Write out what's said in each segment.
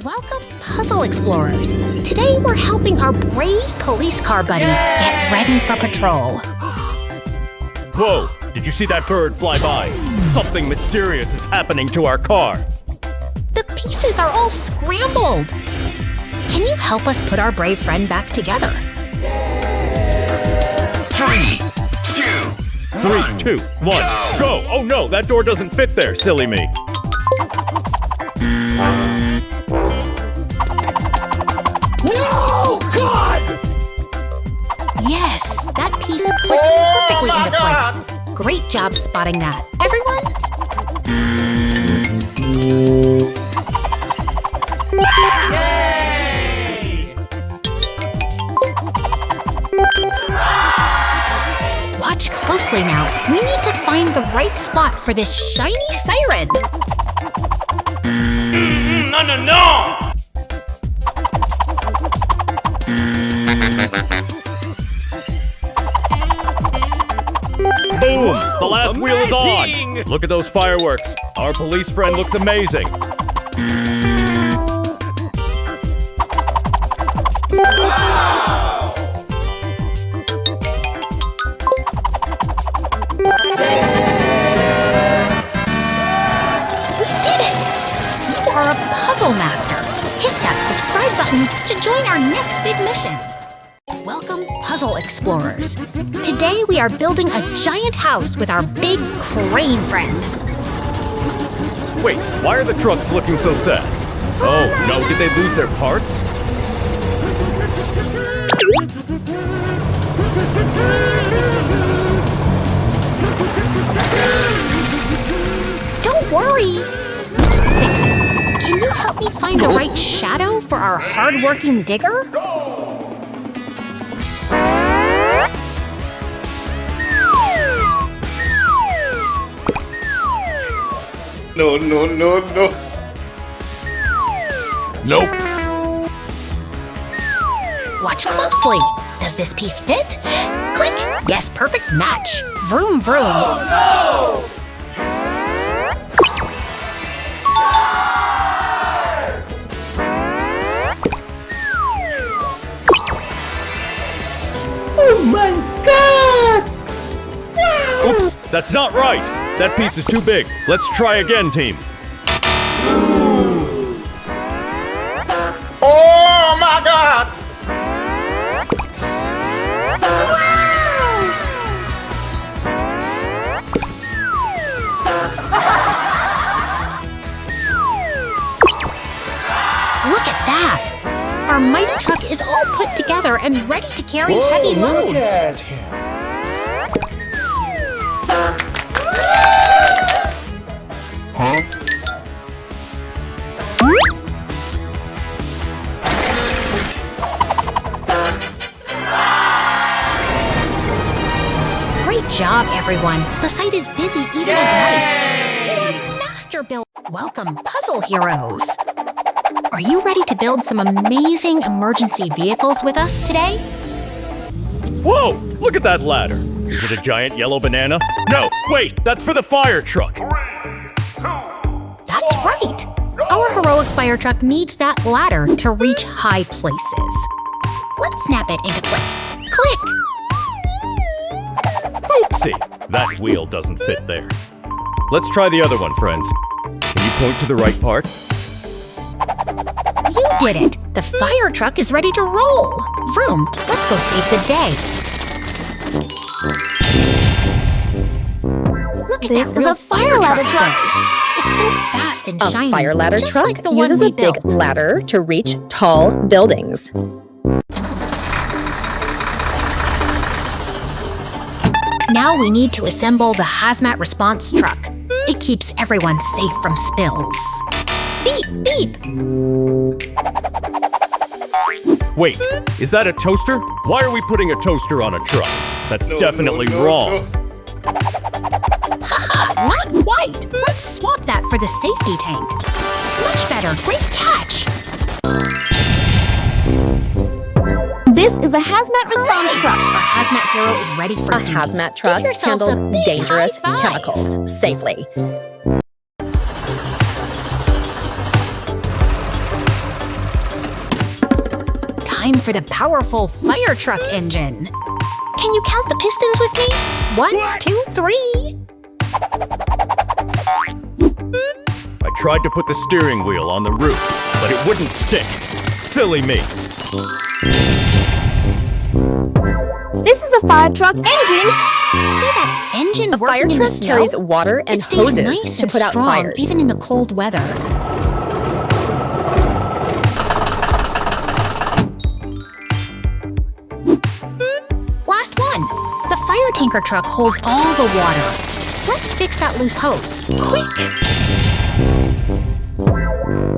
Welcome, Puzzle Explorers. Today we're helping our brave police car buddy get ready for patrol. Whoa! Did you see that bird fly by? Something mysterious is happening to our car. The pieces are all scrambled. Can you help us put our brave friend back together? 3, 2, 1, go! Oh no, that door doesn't fit there, silly me. No! God! Yes, that piece clicks perfectly into place. Great job spotting that. Everyone? Yay! Watch closely now. We need to find the right spot for this shiny siren. No! Boom! The last wheel is on! Look at those fireworks. Our police friend looks amazing. Master. Hit that subscribe button to join our next big mission. Welcome, Puzzle Explorers. Today we are building a giant house with our big crane friend. Wait, why are the trucks looking so sad? Oh, no, did they lose their parts? Don't worry. Fix it. Can you help me find the right shadow for our hard-working digger? No. Nope. Watch closely. Does this piece fit? Click. Yes, perfect match. Vroom, vroom. Oh, no! Oh my God! Wow! Oops, that's not right. That piece is too big. Let's try again, team. Oh my God! Look at that! Our mighty truck is all put together and ready to carry heavy loads. Look at him. Huh? Great job, everyone. The site is busy even at night. You are master builders. Welcome, puzzle heroes. Are you ready to build some amazing emergency vehicles with us today? Whoa! Look at that ladder. Is it a giant yellow banana? No, wait, that's for the fire truck. 3, 2, That's right. Our heroic fire truck needs that ladder to reach high places. Let's snap it into place. Click! Oopsie! That wheel doesn't fit there. Let's try the other one, friends. Can you point to the right part? You did it! The fire truck is ready to roll! Vroom, let's go save the day. Look at This that is real a fire ladder go. truck. It's so fast and A shiny. fire ladder just truck like the one uses we a big built. ladder to reach tall buildings. Now we need to assemble the hazmat response truck. It keeps everyone safe from spills. Beep, beep! Wait, is that a toaster? Why are we putting a toaster on a truck? That's definitely wrong. Haha, not quite. Let's swap that for the safety tank. Much better, great catch. This is a hazmat response truck. Our hazmat hero is ready for A duty. hazmat truck Give yourselves a handles big dangerous high five. chemicals safely. time for the powerful fire truck engine. Can you count the pistons with me? 1, 2, 3. I tried to put the steering wheel on the roof, but it wouldn't stick. Silly me. This is a fire truck engine. See that engine A fire working in the truck snow? carries water and It stays hoses nice to and put out strong, fires. even in the cold weather. Last one. The fire tanker truck holds all the water. Let's fix that loose hose. Quick!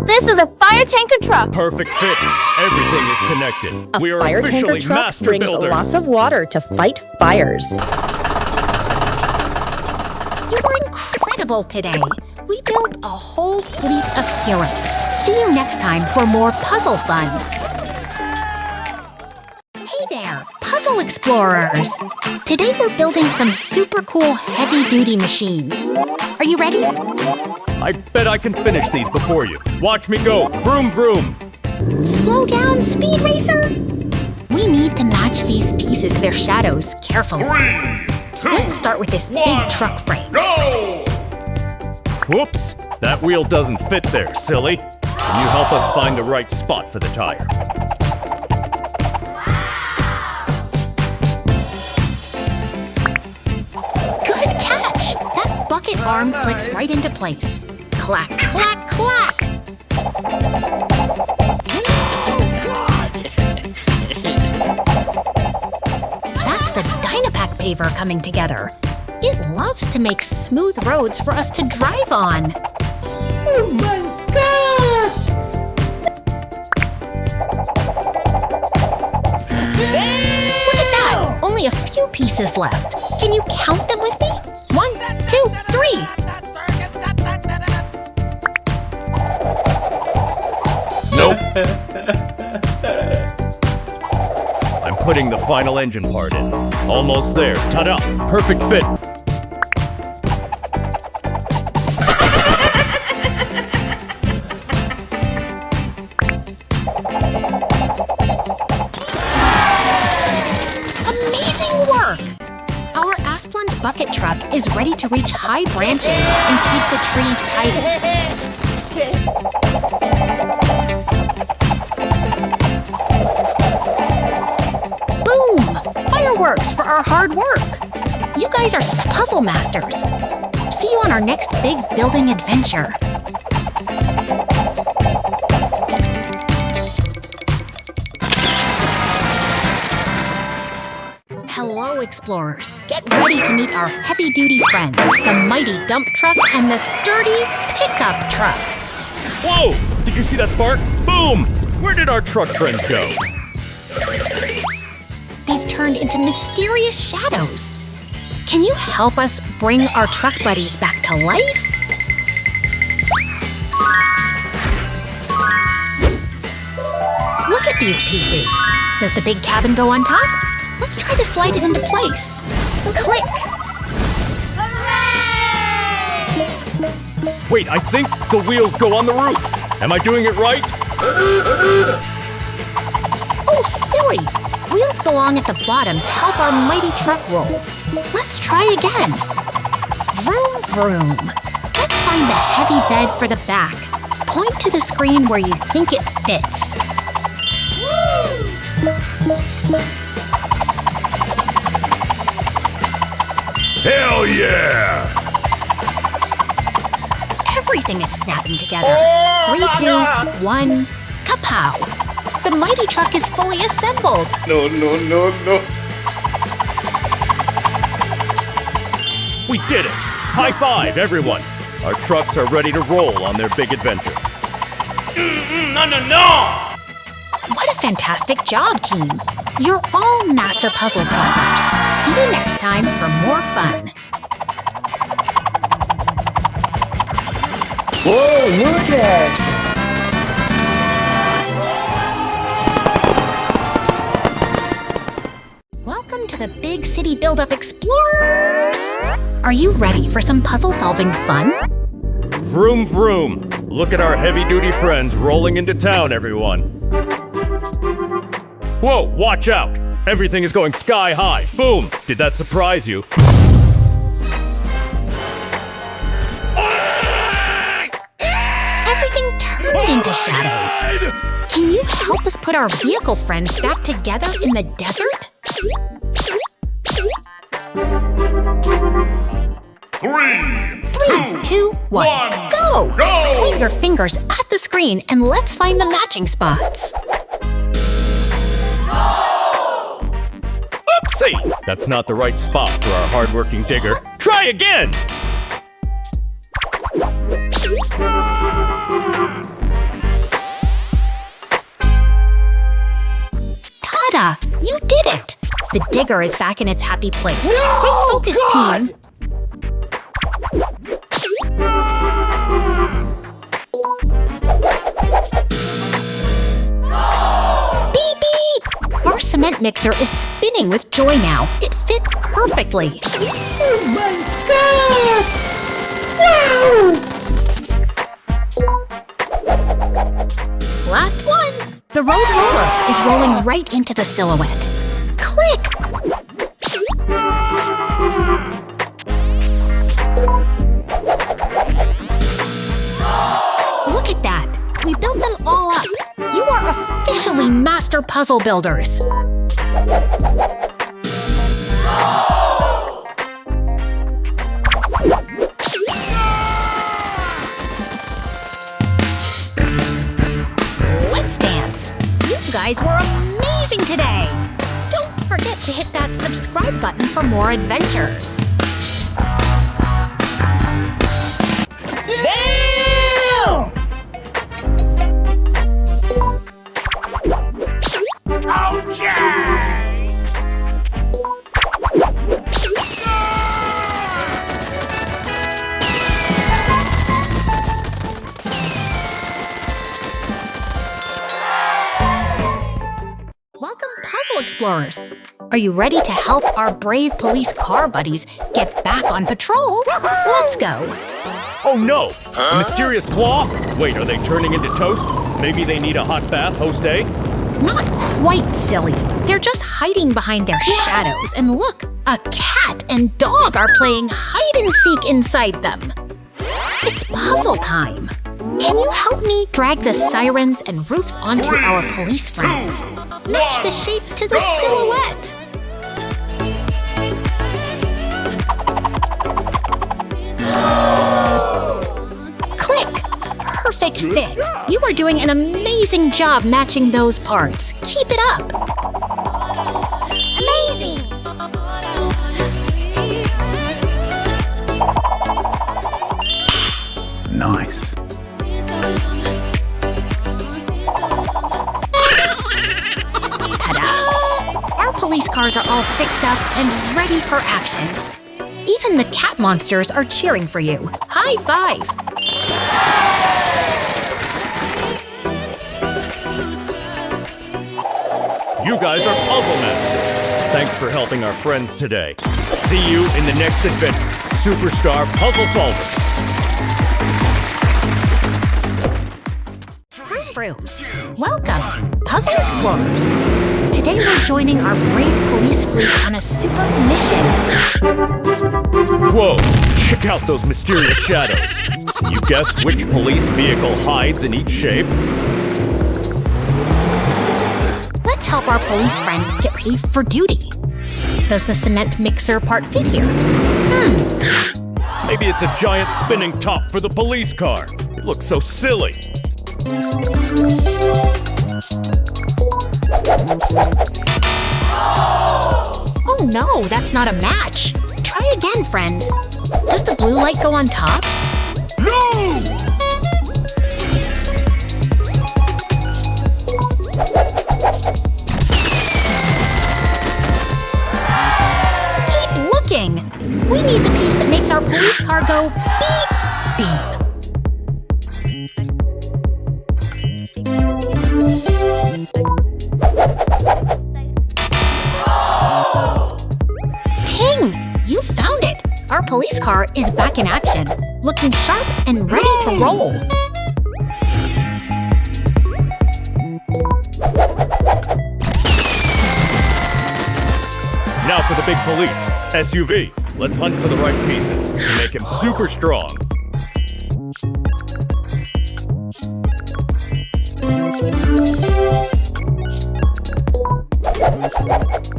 This is a fire tanker truck. Perfect fit. Everything is connected. A We are fire tanker officially truck master brings builders. lots of water to fight fires. You were incredible today. We built a whole fleet of heroes. See you next time for more puzzle fun. Hey there, puzzle explorers. Today we're building some super cool heavy-duty machines. Are you ready? I bet I can finish these before you. Watch me go. Vroom, vroom. Slow down, Speed Racer! We need to match these pieces to their shadows carefully. 3, 2, Let's start with this big truck frame. go! Whoops. That wheel doesn't fit there, silly. Can you help us find the right spot for the tire? Good catch! That bucket arm clicks right into place. Clack, clack, clack! That's the Dynapack paver coming together. It loves to make smooth roads for us to drive on. Oh my god! Look at that! Only a few pieces left. Can you count them with me? 1, 2, 3. Nope. I'm putting the final engine part in. Almost there. Ta-da! Perfect fit. Amazing work! Our Asplund bucket truck is ready to reach high branches and keep the trees tidy. Boom! Fireworks for our hard work! You guys are puzzle masters. See you on our next big building adventure. Hello, explorers. Get ready to meet our heavy-duty friends, the mighty dump truck and the sturdy pickup truck. Whoa! Did you see that spark? Boom! Where did our truck friends go? They've turned into mysterious shadows. Can you help us bring our truck buddies back to life? Look at these pieces. Does the big cabin go on top? Let's try to slide it into place. Click! Wait, I think the wheels go on the roof. Am I doing it right? Oh, silly! Wheels belong at the bottom to help our mighty truck roll. Let's try again. Vroom, vroom. Let's find the heavy bed for the back. Point to the screen where you think it fits. Hell yeah! Everything is snapping together. Oh, 3, my 2, God. 1, kapow! The mighty truck is fully assembled. No. We did it! High five, everyone! Our trucks are ready to roll on their big adventure. No! What a fantastic job, team! You're all master puzzle solvers. See you next time for more fun. Whoa, look at! Welcome to the Big City Build-Up Explorers! Are you ready for some puzzle-solving fun? Vroom, vroom! Look at our heavy-duty friends rolling into town, everyone. Whoa, watch out! Everything is going sky high. Boom! Did that surprise you? Everything turned into shadows. Can you help us put our vehicle friends back together in the desert? 3, 2, 1, go! Point your fingers at the screen and let's find the matching spots. Oopsie! That's not the right spot for our hardworking digger. Try again! Ta-da! You did it! The digger is back in its happy place. Great focus, team! Beep beep! Our cement mixer is spinning with joy now. It fits perfectly. Oh my God! Wow! Last one! The road roller is rolling right into the silhouette. Click! Look at that! We built them all up. You are officially master puzzle builders. Let's dance. You guys were amazing today. Don't forget to hit that subscribe button for more adventures. Damn! Welcome, Puzzle Explorers. Are you ready to help our brave police car buddies get back on patrol? Let's go. Oh no! A mysterious claw? Wait, are they turning into toast? Maybe they need a hot bath, host A? Not quite, silly. They're just hiding behind their shadows. And look, a cat and dog are playing hide and seek inside them. It's puzzle time. Can you help me drag the sirens and roofs onto our police friends? Match the shape to the silhouette. Click! Perfect fit. You are doing an amazing job matching those parts. Keep it up. Amazing! Nice. Ta-da! Our police cars are all fixed up and ready for action. Even the cat monsters are cheering for you. High five! You guys are puzzle masters. Thanks for helping our friends today. See you in the next adventure. Superstar Puzzle Solvers. Vroom vroom. Welcome, Puzzle Explorers. Today we're joining our brave police fleet on a super mission. Whoa, check out those mysterious shadows. Can you guess which police vehicle hides in each shape? Let's help our police friend get ready for duty. Does the cement mixer part fit here? Maybe it's a giant spinning top for the police car. It looks so silly. Oh no, that's not a match. Try again, friends. Does the blue light go on top? No! Keep looking. We need the piece that makes our police car go beep, beep. Ting! You found it! Our police car is back in action, looking sharp and ready to roll. big police, SUV. Let's hunt for the right pieces to make him super strong.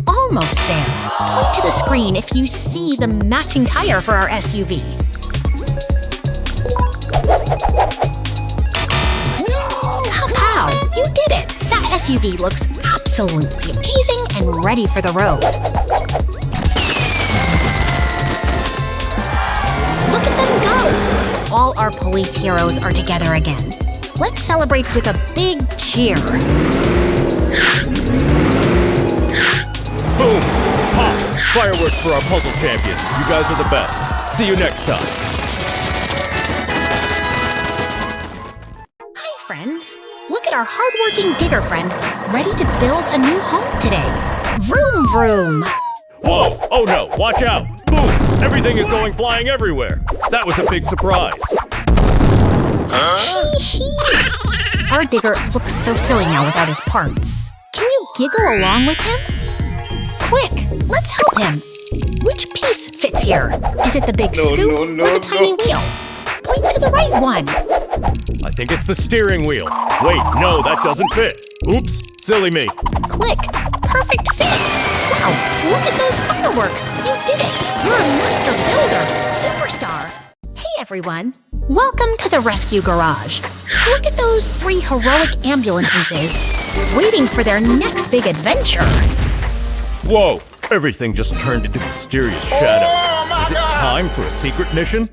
Almost there. Point to the screen if you see the matching tire for our SUV. Pow! You did it! That SUV looks absolutely amazing and ready for the road. Look at them go! All our police heroes are together again. Let's celebrate with a big cheer. Boom! Pop! Fireworks for our puzzle champions. You guys are the best. See you next time. Hi, friends. Look at our hardworking digger friend, ready to build a new home today. Vroom vroom! Whoa! Oh no! Watch out! Boom! Everything is going flying everywhere. That was a big surprise. Our digger looks so silly now without his parts. Can you giggle along with him? Quick, let's help him. Which piece fits here? Is it the big scoop or the tiny wheel? Point to the right one. I think it's the steering wheel. Wait, no, that doesn't fit. Oops, silly me. Click, perfect fit. Wow, look at those fireworks. You did it. You're a master builder, superstar. Hey everyone, welcome to the rescue garage. Look at those 3 heroic ambulances waiting for their next big adventure. Whoa, everything just turned into mysterious shadows. Is it time for a secret mission?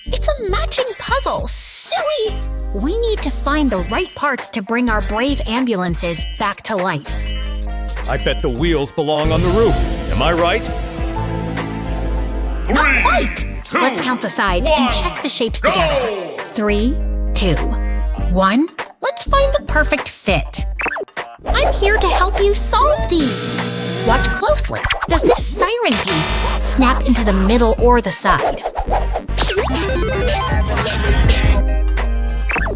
It's a matching puzzle, silly! We need to find the right parts to bring our brave ambulances back to life. I bet the wheels belong on the roof. Am I right? Not quite! Let's count the sides and check the shapes together. 3, 2, 1. Let's find the perfect fit. I'm here to help you solve these. Watch closely. Does this siren piece snap into the middle or the side?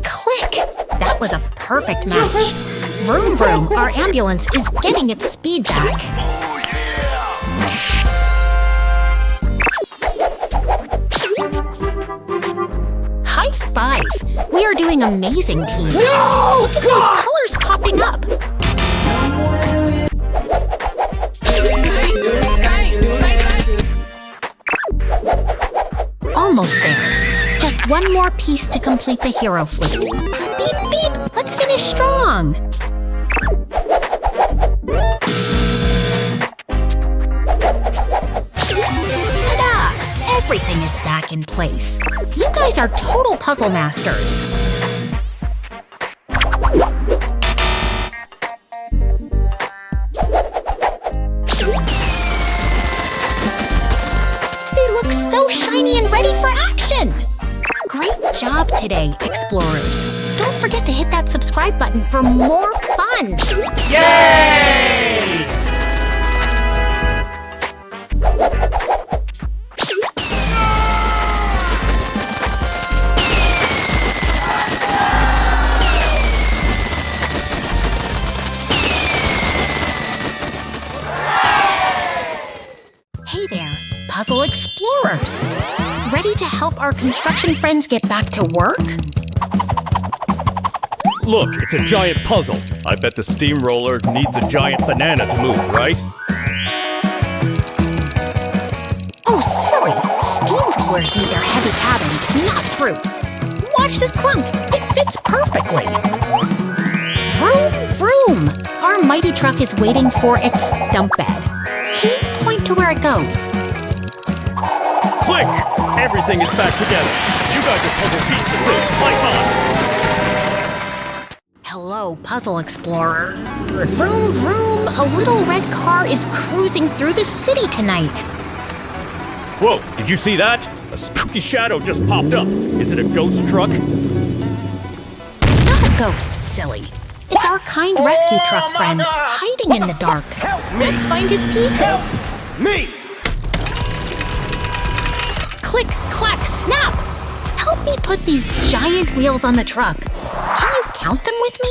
Click! That was a perfect match. Vroom vroom, our ambulance is getting its speed back. High five! We are doing amazing, team. Look at those colors popping up. Almost there. Just one more piece to complete the hero fleet. Beep, beep! Let's finish strong! Ta-da! Everything is back in place. You guys are total puzzle masters. So shiny and ready for action! Great job today, explorers. Don't forget to hit that subscribe button for more fun! Yay! Hey there, puzzle explorers! Ready to help our construction friends get back to work? Look, it's a giant puzzle. I bet the steamroller needs a giant banana to move, right? Oh, silly! Steam coolers need their heavy cabins, not fruit. Watch this clunk! It fits perfectly! Vroom, vroom! Our mighty truck is waiting for its stump bed. Can you point to where it goes? Click! Everything is back together. You guys are puzzle pieces. Like on! Hello, puzzle explorer. Vroom, vroom! A little red car is cruising through the city tonight. Whoa, did you see that? A spooky shadow just popped up. Is it a ghost truck? Not a ghost, silly. It's our kind rescue truck friend, hiding in the dark. Let's find his pieces. Me! Click, clack, snap! Help me put these giant wheels on the truck. Can you count them with me?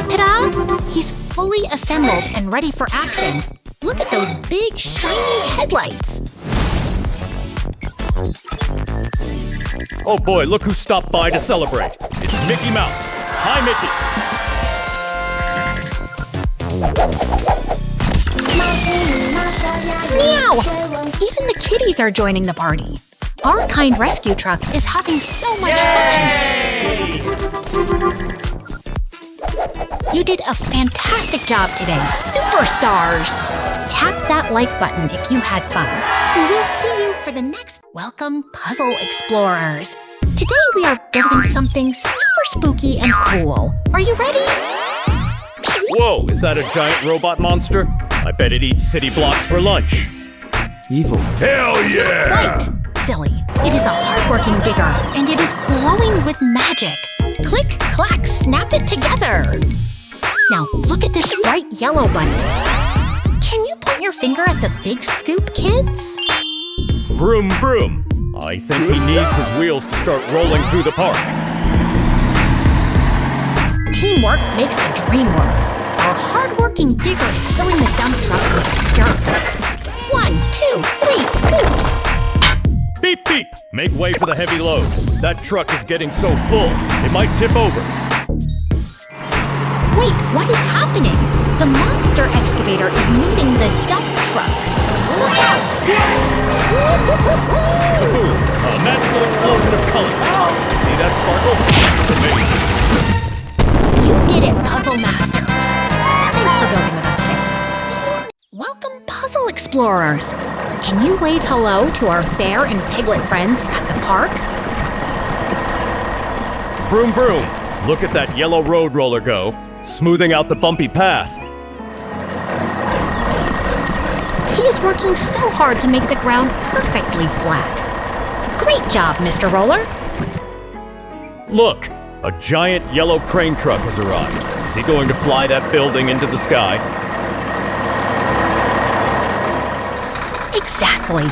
Ta-da! He's fully fully assembled and ready for action. Look at those big, shiny headlights. Oh boy, look who stopped by to celebrate. It's Mickey Mouse. Hi, Mickey. Meow! Even the kitties are joining the party. Our kind rescue truck is having so much fun. You did a fantastic job today, superstars! Tap that like button if you had fun. And we'll see you for the next Welcome Puzzle Explorers. Today we are building something super spooky and cool. Are you ready? Whoa, is that a giant robot monster? I bet it eats city blocks for lunch. Evil. Hell yeah! Right, silly. It is a hardworking digger, and it is glowing with magic. Click, clack, snap it together. Now look at this bright yellow bunny. Can you point your finger at the big scoop, kids? Vroom, vroom. I think he needs his wheels to start rolling through the park. Teamwork makes the dream work. Our hardworking digger is filling the dump truck with dirt. 1, 2, 3 scoops. Beep, beep. Make way for the heavy load. That truck is getting so full, it might tip over. Wait, what is happening? The monster excavator is meeting the dump truck. Look out! Kaboom! A magical explosion of color. See that sparkle? It's amazing. You did it, Puzzle Masters! Thanks for building with us today. See you. Welcome, Puzzle Explorers! Can you wave hello to our bear and piglet friends at the park? Vroom, vroom. Look at that yellow road roller go, smoothing out the bumpy path. He is working so hard to make the ground perfectly flat. Great job, Mr. Roller! Look, a giant yellow crane truck has arrived. Is he going to fly that building into the sky? Exactly.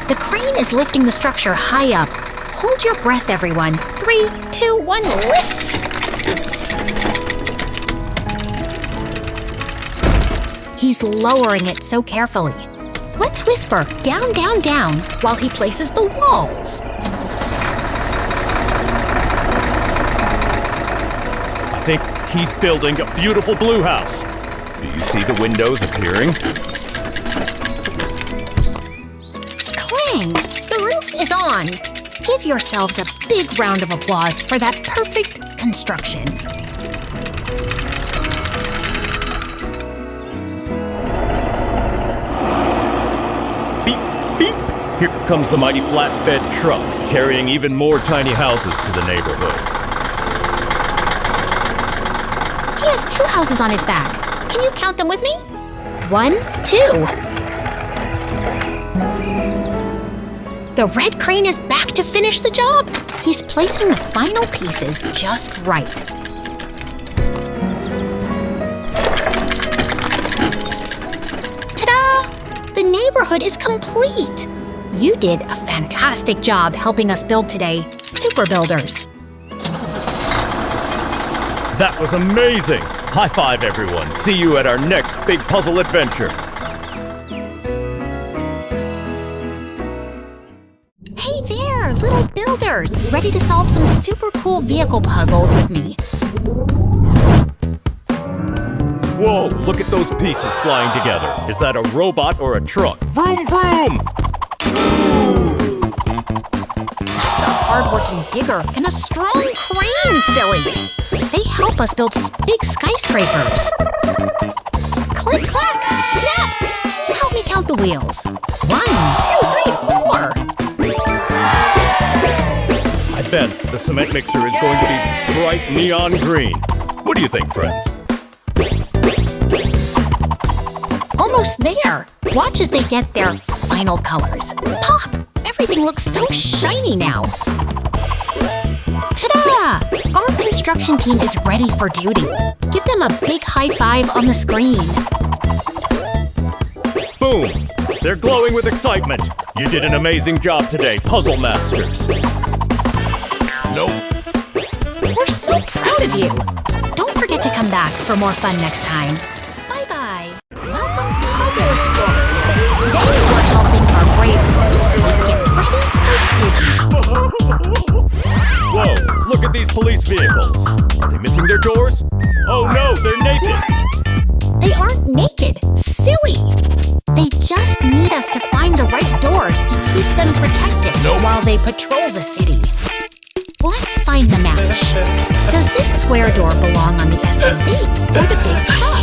The crane is lifting the structure high up. Hold your breath, everyone. 3, 2, 1, lift! He's lowering it so carefully. Let's whisper down, down, down while he places the walls. I think he's building a beautiful blue house. Do you see the windows appearing? Clang! The roof is on. Give yourselves a big round of applause for that perfect construction. Beep, beep! Here comes the mighty flatbed truck, carrying even more tiny houses to the neighborhood. He has 2 houses on his back. Can you count them with me? 1, 2. The red crane is back to finish the job. He's placing the final pieces just right. Ta-da! The neighborhood is complete. You did a fantastic job helping us build today, Super Builders. That was amazing! High five, everyone. See you at our next big puzzle adventure. Hey there, little builders! Ready to solve some super cool vehicle puzzles with me? Whoa, look at those pieces flying together. Is that a robot or a truck? Vroom, vroom! That's a hard-working digger and a strong crane, silly! They help us build big skyscrapers. Click, clack, snap! Can you help me count the wheels? 1, 2, 3, 4! I bet the cement mixer is going to be bright neon green. What do you think, friends? Almost there! Watch as they get their final colors. Pop! Everything looks so shiny now. Ta-da! Our construction team is ready for duty. Give them a big high five on the screen. Boom! They're glowing with excitement. You did an amazing job today, Puzzle Masters. Nope. We're so proud of you. Don't forget to come back for more fun next time. Bye. Puzzle Explorers. Today we're helping our brave policemen get ready for digging. Whoa, look at these police vehicles. Are they missing their doors? Oh no, they're naked. They aren't naked. Silly! They just need us to find the right doors to keep them protected while they patrol the city. Let's find the match. Does this square door belong on the SUV or the big truck?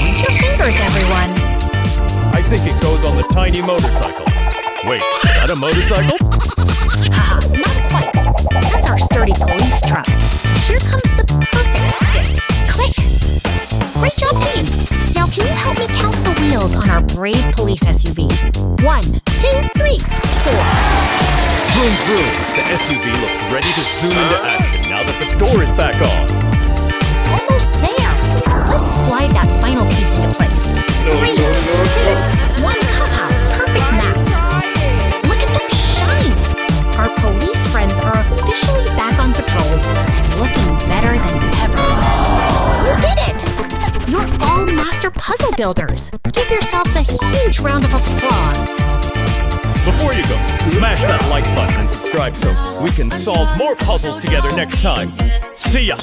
Point your fingers, everyone. I think it goes on the tiny motorcycle. Wait, is that a motorcycle? Haha, not quite. That's our sturdy police truck. Here comes the perfect fit. Click! Great job, team! Now can you help me count the wheels on our brave police SUV? 1, 2, 3, 4. Vroom, vroom. The SUV looks ready to zoom into action now that the door is back on. Almost there. Let's slide that final piece into place. 3, 2, 1, haha, perfect match. Look at them shine. Our police friends are officially back on patrol and looking better than ever. You did it! You're all master puzzle builders. Give yourselves a huge round of applause. Before you go, smash that like button and subscribe so we can solve more puzzles together next time. See ya!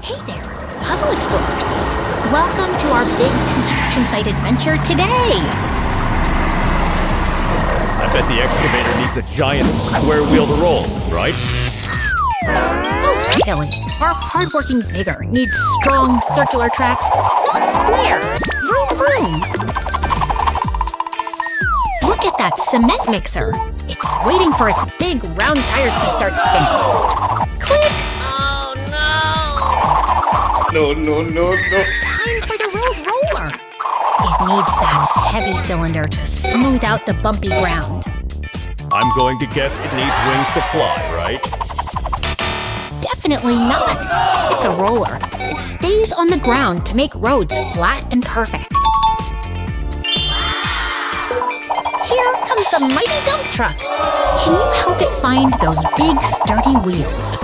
Hey there, Puzzle Explorers. Welcome to our big construction site adventure today. I bet the excavator needs a giant square wheel to roll, right? Oh, silly. Our hardworking digger needs strong circular tracks, not squares. Vroom, vroom. Look at that cement mixer. It's waiting for its big round tires to start spinning. Click! Oh, no! No. Time for the road roller. It needs that heavy cylinder to smooth out the bumpy ground. I'm going to guess it needs wings to fly, right? Definitely not. It's a roller. It stays on the ground to make roads flat and perfect. Here comes the mighty dump truck. Can you help it find those big, sturdy wheels?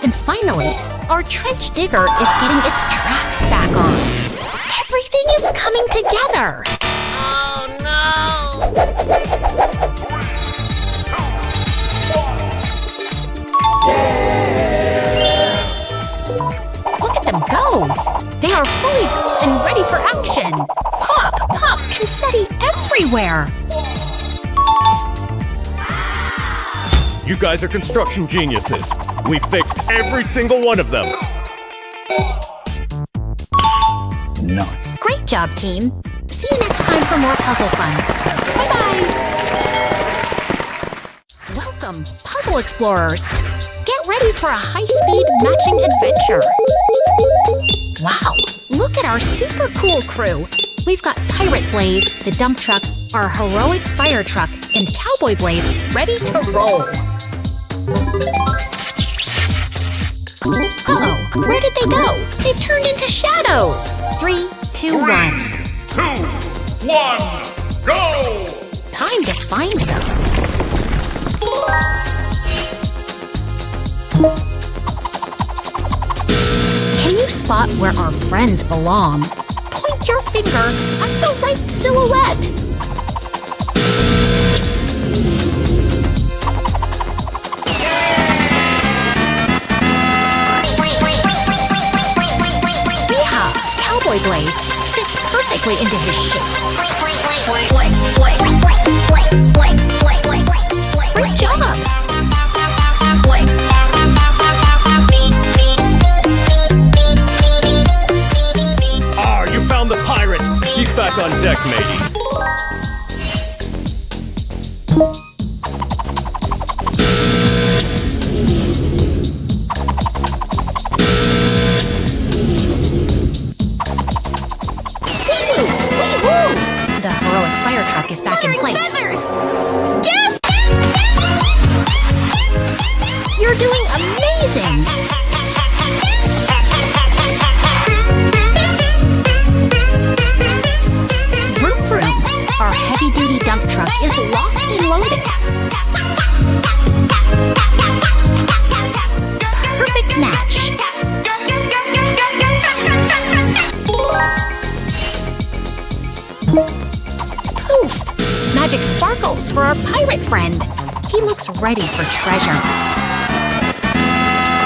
And finally, our trench digger is getting its tracks back on. Everything is coming together! Oh no! Look at them go! They are fully built and ready for action! Pop, pop, confetti everywhere! You guys are construction geniuses. We fixed every single one of them. Nice. Great job, team! See you next time for more puzzle fun. Bye-bye! Welcome, Puzzle Explorers! Get ready for a high-speed matching adventure! Wow, look at our super cool crew! We've got Pirate Blaze, the dump truck, our heroic fire truck, and Cowboy Blaze ready to roll! Uh-oh, where did they go? They've turned into shadows! 3, 2, 1. 2, 1, go! Time to find them. Can you spot where our friends belong? Point your finger at the right silhouette. Yeah, Cowboy Blaze fits perfectly into his shape. Great job! Ah, you found the pirate! He's back on deck, matey. The heroic fire truck is back in place. Yes! You're doing amazing! Vroom vroom! our pirate friend. He looks ready for treasure.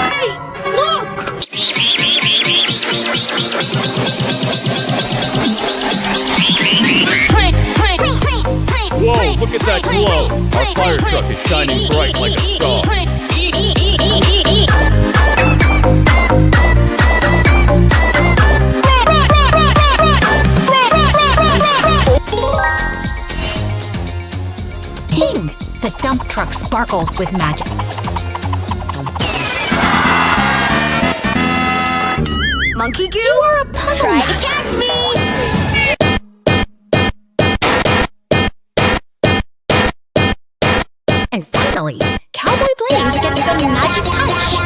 Hey, look! Whoa, look at that glow! Our fire truck is shining bright like a star. Ting! The dump truck sparkles with magic. Monkey goo? You are a puzzle Try to master. catch me! And finally, Cowboy Blaze gets the magic touch.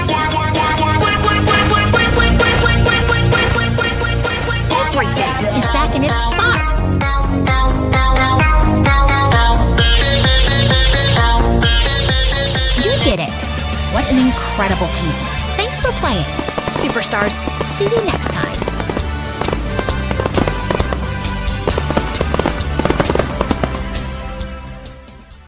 Everything is back in its spot. You did it! What an incredible team. Thanks for playing. Superstars, see you next time.